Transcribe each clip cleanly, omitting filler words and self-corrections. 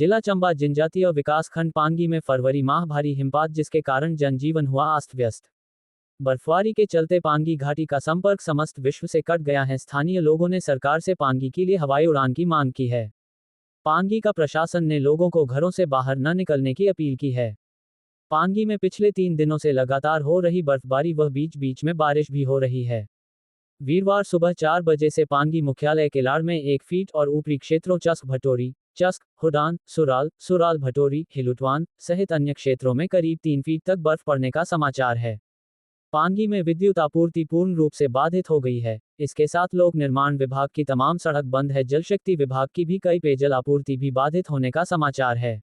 जिला चंबा जनजातीय विकासखंड पांगी में फरवरी माह भारी हिमपात जिसके कारण जनजीवन हुआ अस्त व्यस्त। बर्फबारी के चलते पांगी घाटी का संपर्क समस्त विश्व से कट गया है। स्थानीय लोगों ने सरकार से पांगी के लिए हवाई उड़ान की मांग की है। पांगी का प्रशासन ने लोगों को घरों से बाहर न निकलने की अपील की है। पांगी में पिछले 3 दिनों से लगातार हो रही बर्फबारी व बीच बीच में बारिश भी हो रही है। वीरवार सुबह 4 बजे से पांगी मुख्यालय किलाड़ में 1 फीट और ऊपरी क्षेत्रों चस्क भटोरी, चस्क, हुडान, सुराल भटोरी, हिलुटवान सहित अन्य क्षेत्रों में करीब 3 फीट तक बर्फ पड़ने का समाचार है। पांगी में विद्युत आपूर्ति पूर्ण रूप से बाधित हो गई है। इसके साथ लोक निर्माण विभाग की तमाम सड़क बंद है। जल शक्ति विभाग की भी कई पेयजल आपूर्ति भी बाधित होने का समाचार है।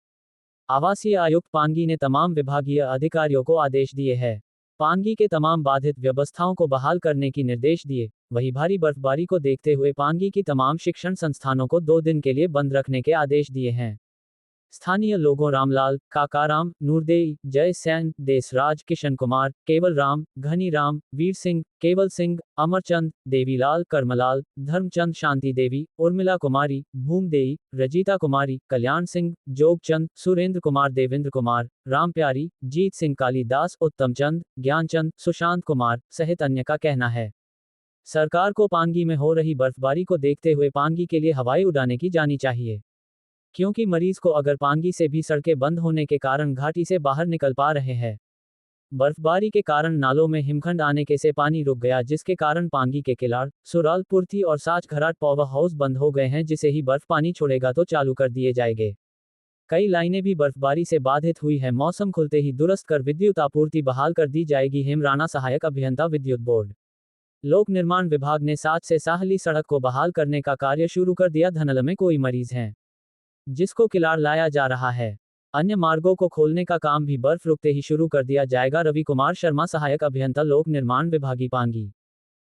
आवासीय आयुक्त पांगी ने तमाम विभागीय अधिकारियों को आदेश दिए हैं। पांगी के तमाम बाधित व्यवस्थाओं को बहाल करने की निर्देश दिए। वहीं भारी बर्फबारी को देखते हुए पांगी की तमाम शिक्षण संस्थानों को 2 दिन के लिए बंद रखने के आदेश दिए हैं। स्थानीय लोगों रामलाल, काकाराम, नूरदेई, जय सैन, देसराज, किशन कुमार, केवल राम, घनी राम, वीर सिंह, केवल सिंह, अमरचंद, देवीलाल, कर्मलाल, धर्मचंद, शांति देवी, उर्मिला कुमारी, भूमदेई, रजीता कुमारी, कल्याण सिंह, जोगचंद, सुरेंद्र कुमार, देवेंद्र कुमार, राम प्यारी, जीत सिंह, कालीदास, उत्तम चंद, ज्ञानचंद, सुशांत कुमार सहित अन्य का कहना है। सरकार को पांगी में हो रही बर्फबारी को देखते हुए पांगी के लिए हवाई उड़ानें की जानी चाहिए, क्योंकि मरीज को अगर पांगी से भी सड़कें बंद होने के कारण घाटी से बाहर निकल पा रहे हैं। बर्फबारी के कारण नालों में हिमखंड आने के से पानी रुक गया जिसके कारण पांगी के किलाड़, सुराल, पुर्थी और साच घराट पावर हाउस बंद हो गए हैं। जिसे ही बर्फ पानी छोड़ेगा तो चालू कर दिए जाएंगे। कई लाइनें भी बर्फबारी से बाधित हुई है। मौसम खुलते ही दुरुस्त कर विद्युत आपूर्ति बहाल कर दी जाएगी। हेमराना सहायक अभियंता विद्युत बोर्ड। लोक निर्माण विभाग ने साच से साहली सड़क को बहाल करने का कार्य शुरू कर दिया। धनल में कोई मरीज हैं जिसको किलाड़ लाया जा रहा है। अन्य मार्गों को खोलने का काम भी बर्फ रुकते ही शुरू कर दिया जाएगा। रवि कुमार शर्मा, सहायक अभियंता लोक निर्माण विभागी पांगी।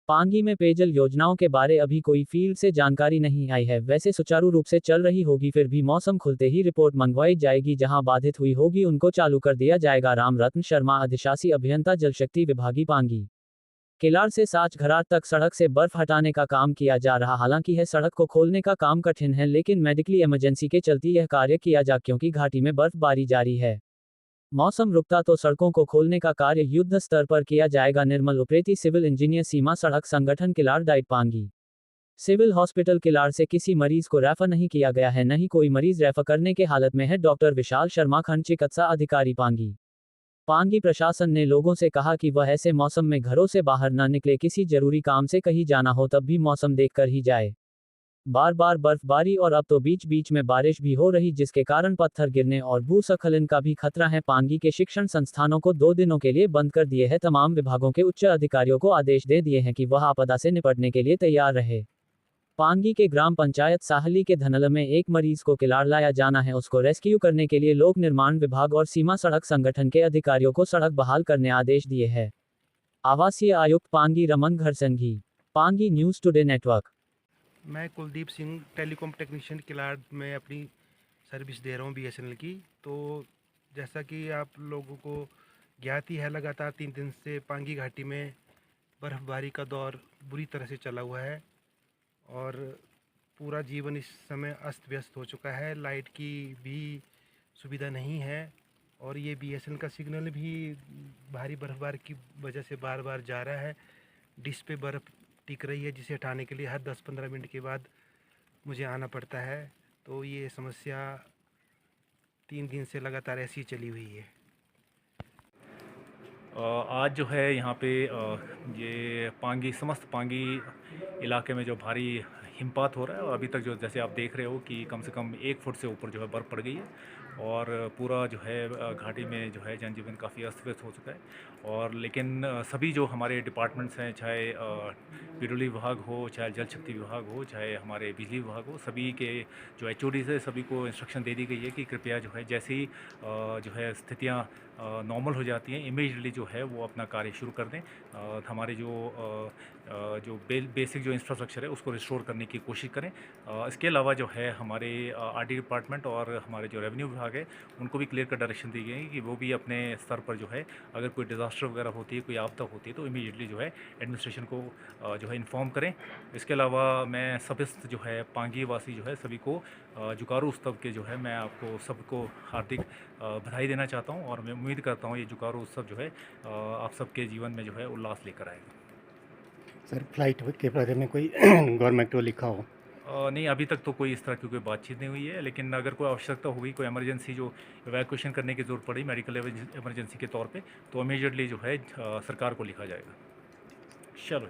पांगी में पेयजल योजनाओं के बारे अभी कोई फील्ड से जानकारी नहीं आई है। वैसे सुचारू रूप से चल रही होगी, फिर भी मौसम खुलते ही रिपोर्ट मंगवाई जाएगी। जहां बाधित हुई होगी उनको चालू कर दिया जाएगा। रामरत्न शर्मा, अधिशासी अभियंता जल शक्ति विभागी पांगी। किलाड़ से साच घराट तक सड़क से बर्फ हटाने का काम किया जा रहा। हालांकि यह सड़क को खोलने का काम कठिन है, लेकिन मेडिकली इमरजेंसी के चलते यह कार्य किया जा क्योंकि घाटी में बर्फबारी जारी है। मौसम रुकता तो सड़कों को खोलने का कार्य युद्ध स्तर पर किया जाएगा। निर्मल उप्रेती, सिविल इंजीनियर, सीमा सड़क संगठन Killar diet Pangi. Civil hospital Killar से किसी मरीज को रेफर नहीं किया गया है, न ही कोई मरीज रेफर करने के हालत में है। डॉक्टर विशाल शर्मा, खंड चिकित्सा अधिकारी पांगी। पांगी प्रशासन ने लोगों से कहा कि वह ऐसे मौसम में घरों से बाहर न निकले। किसी जरूरी काम से कहीं जाना हो तब भी मौसम देखकर ही जाए। बार बार बर्फबारी और अब तो बीच बीच में बारिश भी हो रही जिसके कारण पत्थर गिरने और भूस्खलन का भी खतरा है। पांगी के शिक्षण संस्थानों को 2 दिनों के लिए बंद कर दिए है। तमाम विभागों के उच्च अधिकारियों को आदेश दे दिए हैं कि वह आपदा से निपटने के लिए तैयार रहे। पांगी के ग्राम पंचायत साहली के धनल में एक मरीज को किलाड़ लाया जाना है। उसको रेस्क्यू करने के लिए लोक निर्माण विभाग और सीमा सड़क संगठन के अधिकारियों को सड़क बहाल करने आदेश दिए हैं। आवासीय आयुक्त Pangi Raman Gharsanghi. Pangi news today network. मैं कुलदीप सिंह, टेलीकॉम टेक्नीशियन किलाड़ में अपनी सर्विस दे रहा हूँ बीएसएनएल की। तो जैसा कि आप लोगों को ज्ञात ही है, लगातार 3 दिन से पांगी घाटी में बर्फ़बारी का दौर बुरी तरह से चला हुआ है और पूरा जीवन इस समय अस्त व्यस्त हो चुका है। लाइट की भी सुविधा नहीं है और ये बीएसएनएल का सिग्नल भी भारी बर्फबारी की वजह से बार बार जा रहा है। डिश पे बर्फ़ टिक रही है जिसे हटाने के लिए हर 10-15 मिनट के बाद मुझे आना पड़ता है। तो ये समस्या 3 दिन से लगातार ऐसी चली हुई है। आज जो है यहाँ पे ये पांगी, समस्त पांगी इलाके में जो भारी हिमपात हो रहा है और अभी तक जो जैसे आप देख रहे हो कि कम से कम 1 फुट से ऊपर जो है बर्फ़ पड़ गई है और पूरा जो है घाटी में जो है जनजीवन काफ़ी अस्त व्यस्त हो चुका है। और लेकिन सभी जो हमारे डिपार्टमेंट्स हैं, चाहे पेट्रोलियम विभाग हो, चाहे जल शक्ति विभाग हो, चाहे हमारे बिजली विभाग हो, सभी के जो एचओडी से सभी को इंस्ट्रक्शन दे दी गई है कि कृपया जो है जैसे ही जो है स्थितियाँ नॉर्मल हो जाती हैं, इमीडिएटली जो है वो अपना कार्य शुरू कर दें। हमारे जो बेसिक जो इंफ्रास्ट्रक्चर है उसको रिस्टोर करने की कोशिश करें। इसके अलावा जो है हमारे आरडी डिपार्टमेंट और हमारे जो रेवेन्यू विभाग है उनको भी क्लियर कट डायरेक्शन दी गई है कि वो भी अपने स्तर पर जो है अगर कोई डिज़ास्टर वगैरह होती है, कोई आपदा होती है तो इमीडिएटली जो है एडमिनिस्ट्रेशन को जो है इन्फॉर्म करें। इसके अलावा मैं सभी जो है पांगी वासी जो है सभी को जुकारू उत्सव के जो है मैं आपको सबको हार्दिक बधाई देना चाहता हूँ और मैं उम्मीद करता हूँ ये जुकारू उत्सव जो है आप सबके जीवन में जो है उल्लास लेकर आएगा। सर फ्लाइट के बारे में कोई गवर्नमेंट को लिखा हो? नहीं, अभी तक तो कोई इस तरह की कोई बातचीत नहीं हुई है, लेकिन अगर कोई आवश्यकता हुई, कोई इमरजेंसी जो इवैक्यूएशन करने की ज़रूरत पड़ी मेडिकल इमरजेंसी के तौर पे, तो इमीडिएटली जो है सरकार को लिखा जाएगा। चलो।